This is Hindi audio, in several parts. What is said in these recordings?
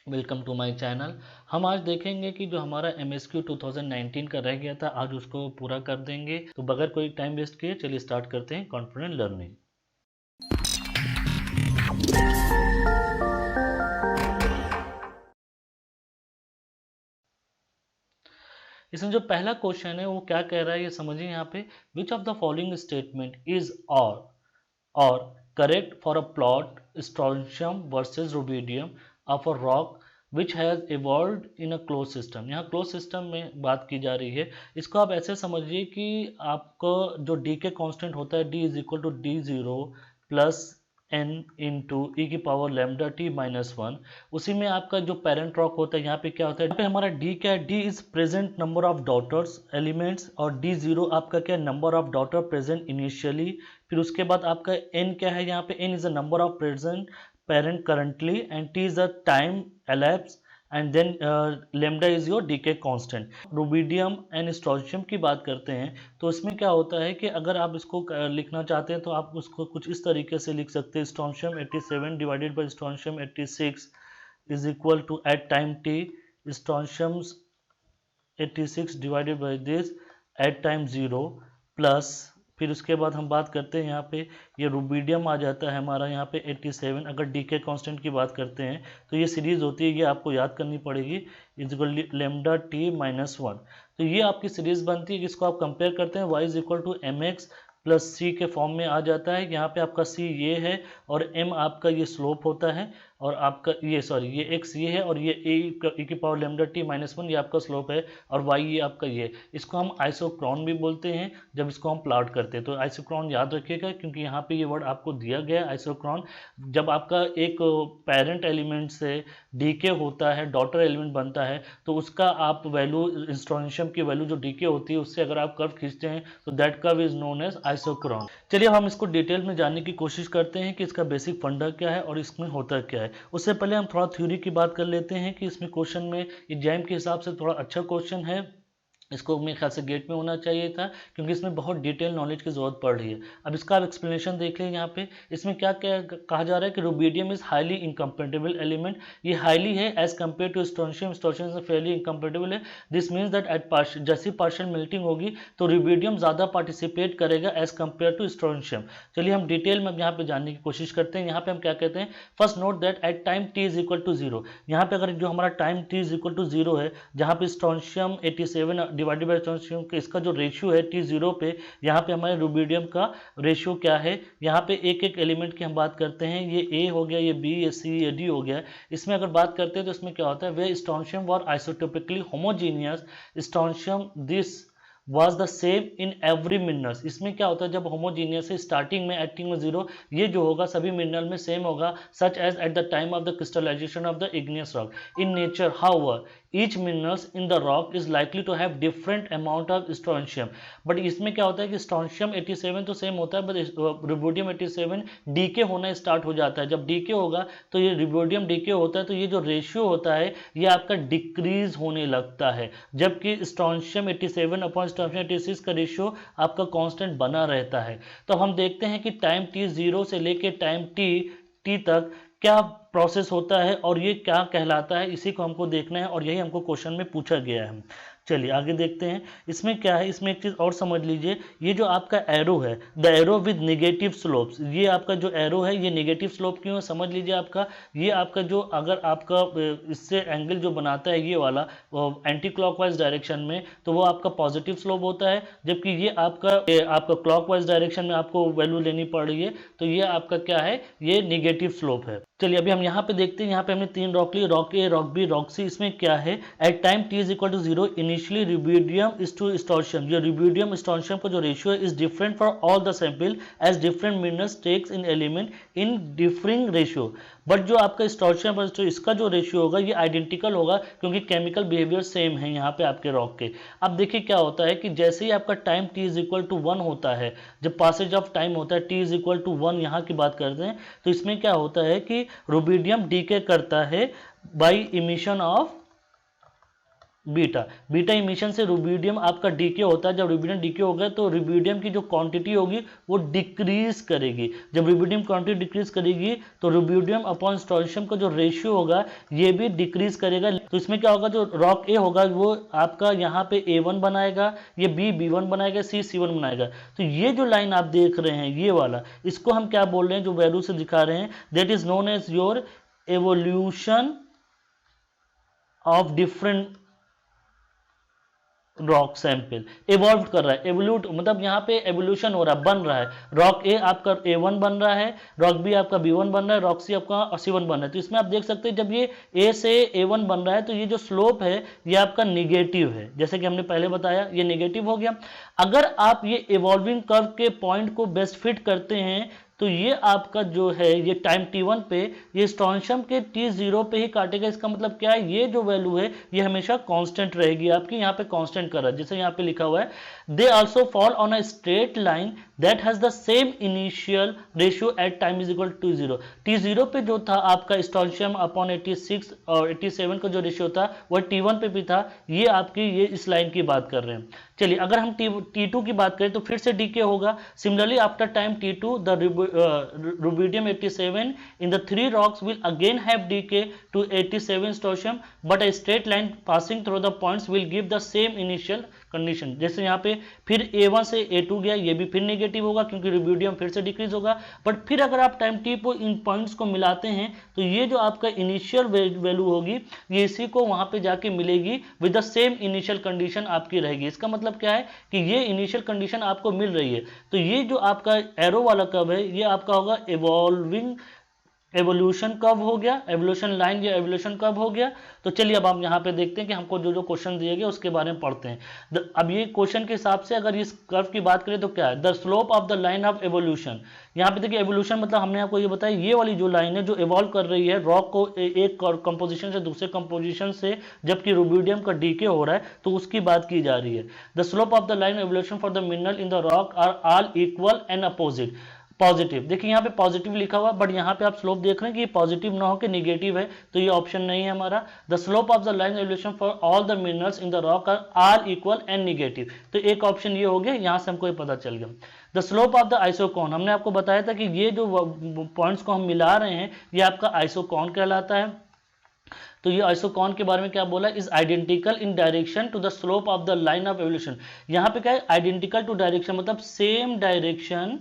Welcome to my channel. हम आज देखेंगे कि जो हमारा MSQ 2019 का रह गया था, आज उसको पूरा कर देंगे। तो बगैर कोई टाइम वेस्ट किए चलिए स्टार्ट करते हैं कॉन्फिडेंट लर्निंग। इसमें जो पहला क्वेश्चन है वो क्या कह रहा है ये समझिए यहाँ पे। Which of the following statement is or correct for a plot strontium versus rubidium of a rock which has evolve in a close system. यहाँ क्लोज सिस्टम में बात की जा रही है। इसको आप ऐसे समझिए कि आपका जो डी के कॉन्स्टेंट होता है D is equal to D0 plus n into e की power lambda t minus one. उसी में आपका जो पेरेंट रॉक होता है यहाँ पे क्या होता है, यहाँ पे हमारा D क्या है, D is present number of daughters elements और D0 आपका क्या है, number of daughter present initially. फिर उसके बाद आपका n क्या है, यहाँ पे n is the number of present parent currently and t is the time elapsed and then lambda is your decay constant. Rubidium and strontium की बात करते हैं तो इसमें क्या होता है कि अगर आप इसको लिखना चाहते हैं तो आप उसको कुछ इस तरीके से लिख सकते हैं। Strontium 87 divided by strontium 86 is equal to at time t strontium 86 divided by this at time 0 plus फिर उसके बाद हम बात करते हैं यहाँ पे ये रुबिडियम आ जाता है हमारा यहाँ पे 87। अगर डी के कॉन्स्टेंट की बात करते हैं तो ये सीरीज होती है, ये आपको याद करनी पड़ेगी, is equal lambda T minus one. तो ये आपकी सीरीज बनती है जिसको आप कंपेयर करते हैं y is equal to m x plus c के फॉर्म में आ जाता है। यहाँ पे आपका c ये है और m आपका ये स्लोप होता है और आपका ये ये x ये है और ये e की power lambda T minus one ये आपका स्लोप है और y ये आपका ये। इसको हम आइसोक्रोन भी बोलते हैं जब इसको हम प्लॉट करते हैं। तो आइसोक्रोन याद रखिएगा क्योंकि यहाँ पे ये वर्ड आपको दिया गया है आइसोक्रोन। जब आपका एक पेरेंट एलिमेंट से डीके होता है, डॉटर एलिमेंट बनता है, तो उसका आप वैल्यू स्ट्रोंशियम की वैल्यू जो डीके होती है उससे अगर आप कर्व खींचते हैं तो that curve is known as isochron. चलिए हम इसको डिटेल में जानने की कोशिश करते हैं कि इसका बेसिक फंडा क्या है और इसमें होता क्या है। उससे पहले हम थोड़ा थ्योरी की बात कर लेते हैं कि इसमें क्वेश्चन में एग्जाम के हिसाब से थोड़ा अच्छा क्वेश्चन है। इसको मेरे ख्याल से गेट में होना चाहिए था क्योंकि इसमें बहुत डिटेल नॉलेज की जरूरत पड़ रही है। अब इसका आप एक्सप्लेनेशन देख लें। यहाँ पे इसमें क्या क्या कहा जा रहा है कि rubidium is highly incompatible element. ये हाईली है as compare to strontium. Strontium fairly incompatible है। दिस मीन्स दैट एट जैसी पार्शियल मेल्टिंग होगी तो रुबिडियम ज़्यादा पार्टिसिपेट करेगा एज कम्पेयर टू स्ट्रोंशियम। चलिए हम डिटेल में यहाँ पे जानने की कोशिश करते हैं। यहाँ पे हम क्या कहते हैं, first note that at time t is equal to zero. यहाँ पे अगर जो हमारा time t is equal to zero है, जहाँ पे स्ट्रोंशियम 87 डिवाइडेड बाय स्ट्रोंशियम इसका जो रेशियो है टी जीरो पे, यहाँ पे हमारे रुबिडियम का रेशियो क्या है। यहाँ पे एक एक एलिमेंट की हम बात करते हैं, ये ए हो गया, ये बी, ये सी, ये डी हो गया। इसमें अगर बात करते हैं तो इसमें क्या होता है, वे strontium were isotopically homogeneous strontium this was the same in every minerals। इसमें क्या होता है, जब होमोजीनियस है स्टार्टिंग में एक्टिंग में जीरो, ये जो होगा सभी मिनरल में सेम होगा, such as at the time of the crystallization of the igneous rock. In nature however each minerals in the rock is likely to have different amount of strontium। But इसमें क्या होता है कि स्ट्रोंशियम 87 तो सेम होता है बट रुबिडियम 87 डीके होना स्टार्ट हो जाता है। जब डीके होगा तो ये रुबिडियम डीके होता है तो ये जो रेशियो होता है ये आपका डिक्रीज होने लगता है, जबकि स्ट्रोंशियम 87 अपॉन स्ट्रोंशियम 86 का रेशियो आपका कांस्टेंट बना रहता है। तो हम देखते हैं कि टाइम टी जीरो से लेके टाइम टी तक क्या प्रोसेस होता है और ये क्या कहलाता है, इसी को हमको देखना है और यही हमको क्वेश्चन में पूछा गया है। चलिए आगे देखते हैं। इसमें क्या है, इसमें एक चीज़ और समझ लीजिए, ये जो आपका एरो है, the arrow with negative slopes, ये आपका जो एरो है ये नेगेटिव स्लोप क्यों है समझ लीजिए। आपका ये आपका जो अगर आपका इससे एंगल जो बनाता है ये वाला एंटी क्लॉकवाइज डायरेक्शन में तो वो आपका पॉजिटिव स्लोप होता है, जबकि ये आपका क्लॉकवाइज डायरेक्शन में आपको वैल्यू लेनी पड़ रही है तो ये आपका क्या है, ये नेगेटिव स्लोप है। चलिए अभी हम यहाँ पे देखते हैं। यहाँ पे हमने तीन रॉक लिए, rock A, rock B, rock C. इसमें क्या है, at time t is equal to zero initially rubidium is to strontium, ये रुबिडियम स्ट्रोंशियम का जो रेशियो है is different for all the sample as different minerals takes in element in differing ratio. But जो आपका स्ट्रोंशियम इसका जो रेशियो होगा ये आइडेंटिकल होगा क्योंकि केमिकल बिहेवियर सेम है यहाँ पे आपके रॉक के। अब देखिए क्या होता है कि जैसे ही आपका time t is equal to one होता है, जब पासेज ऑफ टाइम होता है t is equal to one यहाँ की बात करते हैं, तो इसमें क्या होता है कि रुबिडियम डीके करता है by emission of beta beta emission से रुबिडियम आपका डीके होता है। जब रुबिडियम डीके होगा तो रुबिडियम की जो क्वांटिटी होगी वो डिक्रीज करेगी। जब रुबिडियम क्वांटिटी डिक्रीज करेगी तो रुबिडियम अपॉन स्ट्रोंशियम का जो रेशियो होगा ये भी डिक्रीज करेगा। तो इसमें क्या होगा, जो रॉक ए होगा वो आपका यहाँ पे A1 बनाएगा, ये बी B1 बनाएगा, सी C1 बनाएगा। तो ये जो लाइन आप देख रहे हैं ये वाला, इसको हम क्या बोल रहे हैं, जो वैल्यू से दिखा रहे हैं, that is known as your evolution of different rock sample. Evolve कर रहा है, एवोल्यूट मतलब यहाँ पे एवोल्यूशन हो रहा है, बन रहा है। रॉक ए आपका A1 बन रहा है, रॉक बी आपका B1 बन रहा है, रॉक सी आपका C1 बन रहा है। तो इसमें आप देख सकते हैं जब ये A से A1 बन रहा है तो ये जो स्लोप है ये आपका निगेटिव है, जैसे कि हमने पहले बताया ये निगेटिव हो गया। अगर आप ये इवॉल्विंग कर्व के पॉइंट को बेस्ट फिट करते हैं तो ये आपका जो है ये टाइम t1 पे ये स्ट्रोंशियम के t0 पे ही काटेगा। इसका मतलब क्या है, ये जो वैल्यू है ये हमेशा कांस्टेंट रहेगी आपकी, यहाँ पे कांस्टेंट कर रहा है, जैसे यहाँ पे लिखा हुआ है they also fall on a straight line that has the same initial ratio at time is equal to t0। t0 पे जो था आपका स्ट्रोंशियम अपॉन 86 और 87 का जो रेशियो था वह t1 पे भी था। ये आपकी ये इस लाइन की बात कर रहे हैं। चलिए अगर हम t2 की बात करें तो फिर से डीके होगा। Similarly after time t2 the rubidium 87 in the three rocks will again have decay to 87 strontium, but a straight line passing through the points will give the same initial condition. जैसे यहाँ पे फिर A1 से A2 गया, ये भी फिर नेगेटिव होगा क्योंकि रुबिडियम फिर से डिक्रीज होगा। बट फिर अगर आप टाइम टी पर इन पॉइंट्स को मिलाते हैं तो ये जो आपका इनिशियल वैल्यू होगी ये इसी को वहां पे जाके मिलेगी with the same initial condition आपकी रहेगी। इसका मतलब क्या है कि ये इनिशियल कंडीशन आपको मिल रही है। तो ये जो आपका एरो वाला कर्व है ये आपका होगा इवॉल्विंग एवोल्यूशन कब हो गया, एवोल्यूशन लाइन या एवोल्यूशन कब हो गया। तो चलिए अब हम यहाँ पे देखते हैं कि हमको जो जो क्वेश्चन दिए गए उसके बारे में पढ़ते हैं। अब ये क्वेश्चन के हिसाब से अगर इस कर्व की बात करें तो क्या है, the slope of the line of evolution. यहाँ पे देखिए एवोल्यूशन मतलब हमने आपको ये बताया ये वाली जो लाइन है जो इवॉल्व कर रही है रॉक को एक कंपोजिशन से दूसरे कंपोजिशन से, जबकि रुबिडियम का डीके हो रहा है तो उसकी बात की जा रही है। The slope of the line evolution for the mineral in the rock are all equal and opposite. Positive, देखिए यहाँ पे पॉजिटिव लिखा हुआ बट यहाँ पे आप स्लोप देख रहे हैं कि ये पॉजिटिव ना हो के निगेटिव है, तो ये ऑप्शन नहीं है हमारा। The slope of the line evolution for all the minerals in the rock are all equal and negative, तो एक ऑप्शन ये हो गया, यहाँ से हमको ये पता चल गया। The slope of the isocon, हमने आपको बताया था कि ये जो पॉइंट्स को हम मिला रहे हैं ये आपका आइसोकॉन कहलाता है। तो ये आइसोकॉन के बारे में क्या बोला, is identical in direction to the slope of the line of evolution. यहाँ पे क्या है, आइडेंटिकल टू डायरेक्शन मतलब same direction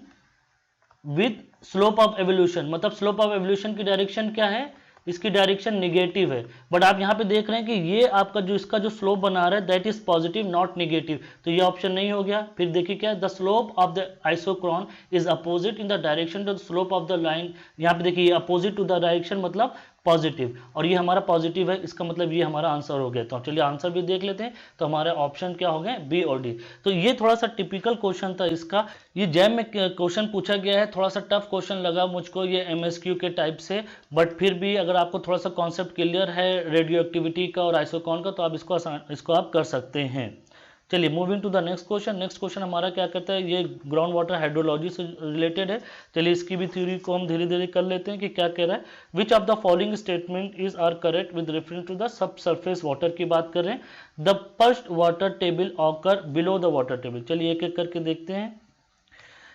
with slope of evolution, मतलब स्लोप ऑफ एवोल्यूशन की डायरेक्शन क्या है, इसकी डायरेक्शन निगेटिव है। बट आप यहाँ पे देख रहे हैं कि ये आपका जो इसका जो स्लोप बना रहा है that is positive not negative, तो ये ऑप्शन नहीं हो गया। फिर देखिए क्या, the slope of the isochron is opposite in the direction to the slope of the line. यहाँ पे देखिए अपोजिट टू द डायरेक्शन मतलब पॉजिटिव, और ये हमारा पॉजिटिव है, इसका मतलब ये हमारा आंसर हो गया। तो चलिए आंसर भी देख लेते हैं, तो हमारे ऑप्शन क्या हो गए, बी और डी। तो ये थोड़ा सा टिपिकल क्वेश्चन था इसका, ये जैम में क्वेश्चन पूछा गया है, थोड़ा सा टफ क्वेश्चन लगा मुझको ये एमएसक्यू के टाइप से, बट फिर भी अगर आपको थोड़ा सा कॉन्सेप्ट क्लियर है रेडियो एक्टिविटी का और आइसोकॉन का तो आप इसको आप कर सकते हैं। चलिए moving to the next question. Next question हमारा क्या कहता है, ये ग्राउंड वाटर हाइड्रोलॉजी से रिलेटेड है। चलिए इसकी भी थ्योरी को हम धीरे धीरे कर लेते हैं कि क्या कह रहा है। Which of the following statement is are correct with reference to the sub surface water की बात कर रहे हैं। The first water table occur below the water table. चलिए एक एक करके देखते हैं।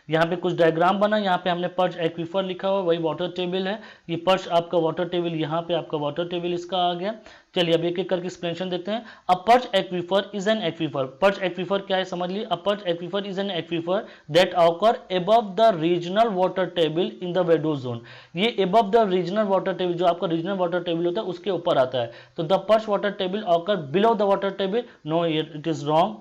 यहाँ पे कुछ डायग्राम बना, यहाँ पे हमने पर्च एक्वीफर लिखा हुआ, वही वाटर टेबल है। ये पर्च आपका वाटर टेबल, यहाँ पे आपका वाटर टेबल इसका आ गया। चलिए अब एक एक करके एक्सप्लेनेशन देते हैं। A perch aquifer is an aquifer. Perch aquifer क्या है समझ लीजिए। A perch aquifer is an aquifer that occur above the regional water table in the vadose zone. ये above the regional water table, जो आपका रीजनल वाटर टेबल होता है उसके ऊपर आता है। तो the perch water table occur below the water table, no it is wrong.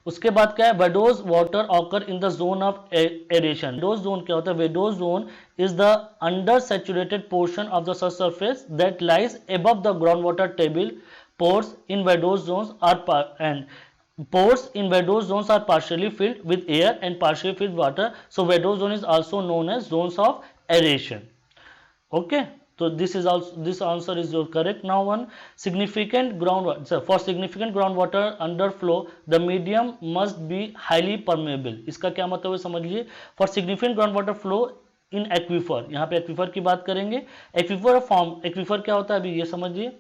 उसके बाद क्या है, vadose water occur in the zone of aeration. Vadose zone क्या होता है, vadose zone is the under saturated portion of the surface that lies above the ground water table. Pores in vadose zones are and pores in vadose zones are partially filled with air and partially filled with water, so vadose zone is also known as zones of aeration. Okay, so this answer is your correct. Now one significant groundwater, so for significant groundwater underflow the medium must be highly permeable. इसका क्या मतलब है समझ लीजिए। for significant groundwater flow in aquifer, यहाँ पे एक्वीफर की बात करेंगे। एक्वीफर फॉर्म, एक्वीफर क्या होता है अभी ये समझिए।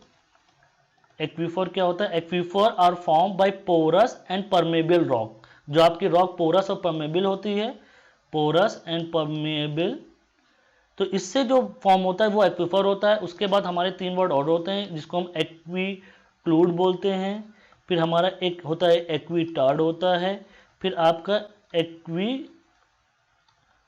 एक्वीफर क्या होता है? Aquifer are form by porous and permeable rock. जो आपकी रॉक पोरस और परमेबल होती है, पोरस एंड परमेबल, तो इससे जो फॉर्म होता है वो एक्वीफर होता है। उसके बाद हमारे 3 वर्ड और होते हैं जिसको हम एक्वीक्लूड बोलते हैं। फिर हमारा एक होता है एक्वीटार्ड होता है, फिर आपका एक्वी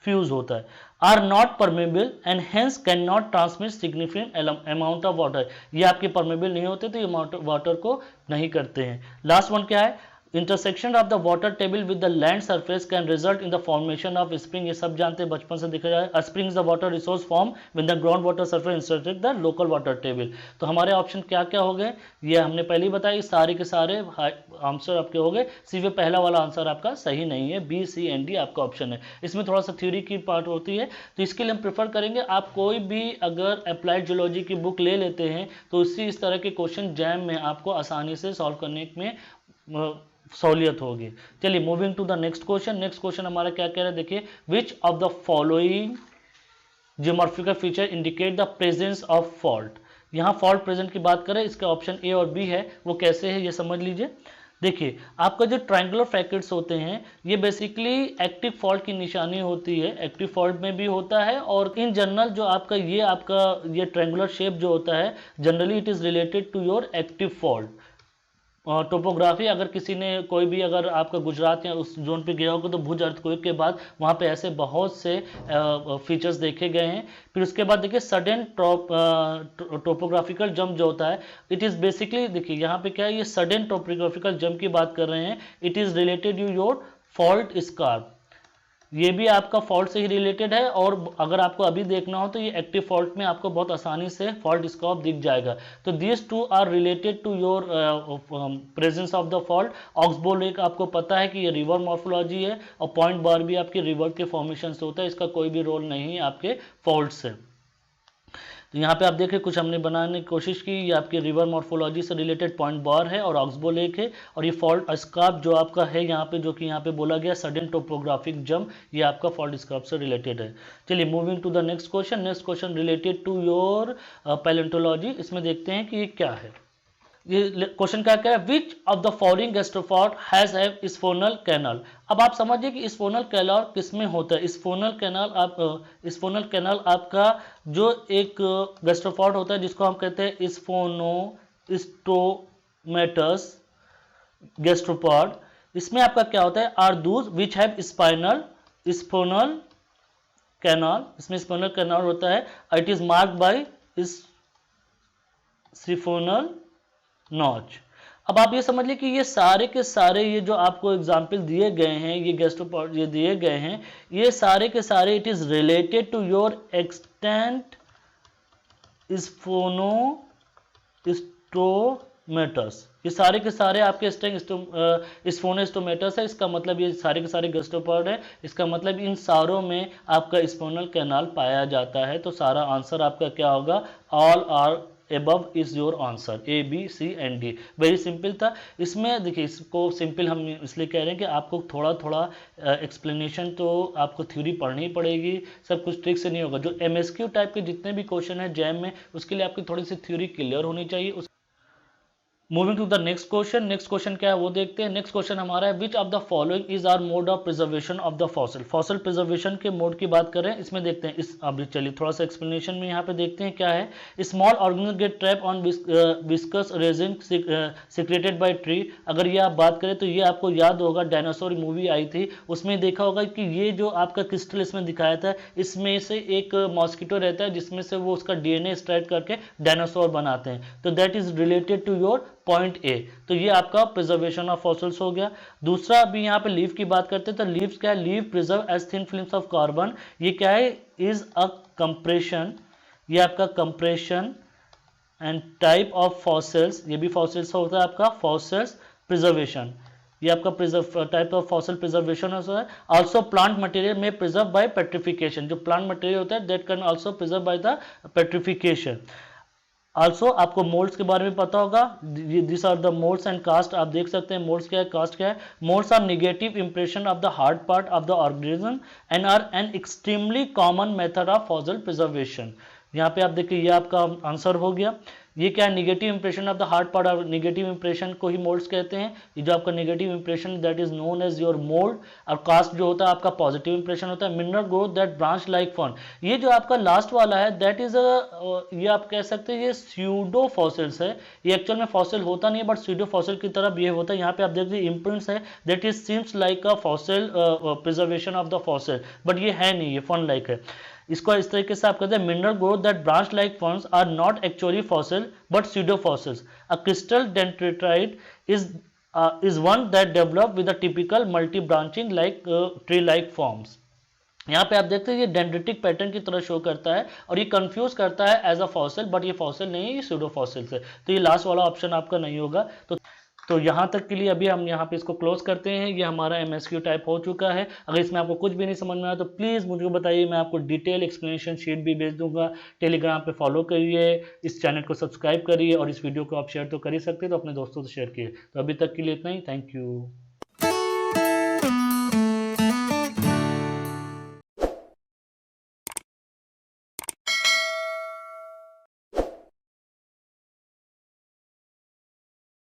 फ्यूज होता है। Are not permeable and hence can not transmit significant amount of water. ये आपके परमेबल नहीं होते तो ये वाटर को नहीं करते हैं। लास्ट वन क्या है? Intersection of the water table with the land surface can result in the formation of spring. ये सब जानते हैं, बचपन से देखा जाए। Spring is the water resource form with the ground water surface intersect the local water table. तो हमारे ऑप्शन क्या क्या हो गए ये हमने पहले ही बताया। सारे के सारे आंसर आपके हो गए। सिर्फ पहला वाला आंसर आपका सही नहीं है, बी सी एंड डी आपका ऑप्शन है। इसमें थोड़ा सा थ्योरी की पार्ट होती है, तो इसके लिए हम प्रेफर करेंगे आप कोई भी अगर अप्लाइड जियोलॉजी की बुक ले लेते हैं तो उससे इस तरह के क्वेश्चन जैम में आपको आसानी से सॉल्व करने में सहूलियत होगी। चलिए moving to the next question. Next question हमारा क्या कह रहा है, देखिए, which of the following geomorphical feature indicate the presence of fault. यहाँ फॉल्ट प्रेजेंट की बात करें, इसका ऑप्शन ए और बी है। वो कैसे है ये समझ लीजिए। देखिए, आपका जो ट्रायंगुलर फ्रैकेट्स होते हैं ये बेसिकली एक्टिव फॉल्ट की निशानी होती है। एक्टिव फॉल्ट में भी होता है, और इन जनरल जो आपका ये ट्रायंगुलर शेप जो होता है generally it is related to your active fault. Topography, अगर किसी ने कोई भी अगर आपका गुजरात या उस जोन पे गया होगा तो भुज अर्थक्वेक के बाद वहाँ पे ऐसे बहुत से फीचर्स देखे गए हैं। फिर उसके बाद देखिए सडन टोपोग्राफिकल जंप जो होता है इट इज़ बेसिकली, देखिए यहाँ पे क्या है, ये सडन टोपोग्राफिकल जंप की बात कर रहे हैं। It is related to your fault scarp. ये भी आपका फॉल्ट से ही रिलेटेड है, और अगर आपको अभी देखना हो तो ये एक्टिव फॉल्ट में आपको बहुत आसानी से फॉल्ट स्कोप दिख जाएगा। तो this two are related to your presence of the fault. Oxbow lake आपको पता है कि ये रिवर मॉर्फोलॉजी है, और पॉइंट बार भी आपकी रिवर के फॉर्मेशन से होता है। इसका कोई भी रोल नहीं है आपके फॉल्ट से। तो यहाँ पे आप देख रहे कुछ हमने बनाने की कोशिश की। ये आपके रिवर मॉर्फोलॉजी से रिलेटेड पॉइंट बार है और ऑक्सबो लेक है, और ये फॉल्ट स्कार्प जो आपका है यहाँ पे, जो कि यहाँ पे बोला गया सडन टोपोग्राफिक जंप, ये आपका फॉल्ट स्कार्प से रिलेटेड है। चलिए moving to the next question. Next question related to your palaeontology. इसमें देखते हैं कि ये क्या है। ये क्वेश्चन क्या क्या है, which of the following gastropod has a siphonal canal. अब आप समझिए कि स्फोनल कैनाल किसमें होता है। स्फोनल कैनाल आपका जो एक गैस्ट्रोपॉड होता है जिसको हम कहते हैं स्फोनोस्टोमेटस गैस्ट्रोपॉड। इसमें आपका क्या होता है, are those which have siphonal canal. इसमें स्फोनल कैनाल होता है। It is marked by siphonal notch. अब आप ये समझ लीजिए कि ये सारे के सारे ये जो आपको एग्जाम्पल दिए गए हैं, ये गैस्ट्रोपॉड ये दिए गए हैं, ये सारे के सारे it is related to your extent siphonostomatous. ये सारे के सारे आपके स्फोनोस्टोमेटस है। इसका मतलब ये सारे के सारे गैस्ट्रोपॉड है। इसका मतलब इन सारों में आपका स्फोनल कैनाल पाया जाता है। तो सारा आंसर आपका क्या होगा, all are above is your answer, A B C and D. Very simple था। इसमें देखिए, इसको सिंपल हम इसलिए कह रहे हैं कि आपको थोड़ा थोड़ा एक्सप्लेनेशन तो आपको थ्योरी पढ़नी ही पड़ेगी, सब कुछ ट्रिक से नहीं होगा। जो एमएसक्यू टाइप के जितने भी क्वेश्चन है जैम में, उसके लिए आपकी थोड़ी सी थ्योरी क्लियर होनी चाहिए। Moving to the next question. Next question क्या है वो देखते हैं। नेक्स्ट क्वेश्चन हमारा है, which of the following is are mode of preservation of the fossil. Fossil preservation के मोड की बात करें, इसमें देखते हैं। इस अभी चलिए थोड़ा सा एक्सप्लेनेशन में यहाँ पे देखते हैं क्या है। Small organism gate trap on viscous resin secreted by tree. अगर ये आप बात करें तो ये आपको याद होगा, डायनासोर मूवी आई थी उसमें देखा होगा कि ये जो आपका क्रिस्टल इसमें दिखाया था, इसमें से एक मॉस्किटो रहता है जिसमें से वो उसका डीएनए एक्सट्रैक्ट करके डायनासोर बनाते हैं। तो that is related to your point A. तो ये आपका प्रिजर्वेशन ऑफ फॉसिल्स हो गया। दूसरा अभी यहाँ पे लीफ की बात करते हैं, तो लीव्स क्या है, leave preserve as thin films of carbon. ये क्या है, इज अ कंप्रेशन। ये आपका compression and type of fossils, ये भी फॉसिल्स होता है आपका फॉसिल्स प्रिजर्वेशन। ये आपका टाइप ऑफ फॉसिल प्रिजर्वेशन होता है। ऑल्सो प्लांट मटेरियल में प्रिजर्व बाय पेट्रिफिकेशन। जो प्लांट मटेरियल होता है that can also preserve by the petrification. Also आपको मोल्ड्स के बारे में पता होगा। This are the moulds and cast. आप देख सकते हैं मोल्ड्स क्या है, कास्ट क्या है। Moulds are negative impression of the hard part of the organism and are an extremely common method of fossil preservation. यहाँ पे आप देखिए ये आपका आंसर हो गया। ये क्या है, negative impression of the hard part of negative impression को ही मोल्ड्स कहते हैं। ये जो आपका negative impression that is known as your mould. और कास्ट जो होता है आपका पॉजिटिव इंप्रेशन होता है। Mineral growth that branch like fern, ये जो आपका लास्ट वाला है दैट इज ये आप कह सकते हैं ये स्यूडो फॉसिल्स है। ये एक्चुअल में फॉसिल होता नहीं है बट स्यूडो फॉसिल की तरह बिहेव होता है। यहाँ पे आप देखिए इम्प्रिंट्स है that is seems like a fossil preservation of the fossil, but ये है नहीं, ये फन लाइक है। इसको इस तरीके से आप कहते हैं mineral growth that branch like ferns are not actually fossil but pseudo fossils. A crystal dendrite is one that develop with a typical multi branching like tree like forms। यहाँ पे आप देखते हैं ये डेंड्रिटिक पैटर्न की तरह शो करता है और ये कंफ्यूज करता है एज अ फॉसिल, बट ये फॉसिल नहीं है, ये सूडो फॉसिल है। तो ये लास्ट वाला ऑप्शन आपका नहीं होगा। तो यहाँ तक के लिए अभी हम यहाँ पे इसको क्लोज करते हैं। ये हमारा एमएसक्यू टाइप हो चुका है। अगर इसमें आपको कुछ भी नहीं समझ में आया तो प्लीज़ मुझे बताइए, मैं आपको डिटेल एक्सप्लेनेशन शीट भी भेज दूंगा। टेलीग्राम पे फॉलो करिए, इस चैनल को सब्सक्राइब करिए और इस वीडियो को आप शेयर तो कर ही सकते हैं, तो अपने दोस्तों से शेयर कीजिए। तो अभी तक के लिए इतना ही, थैंक यू।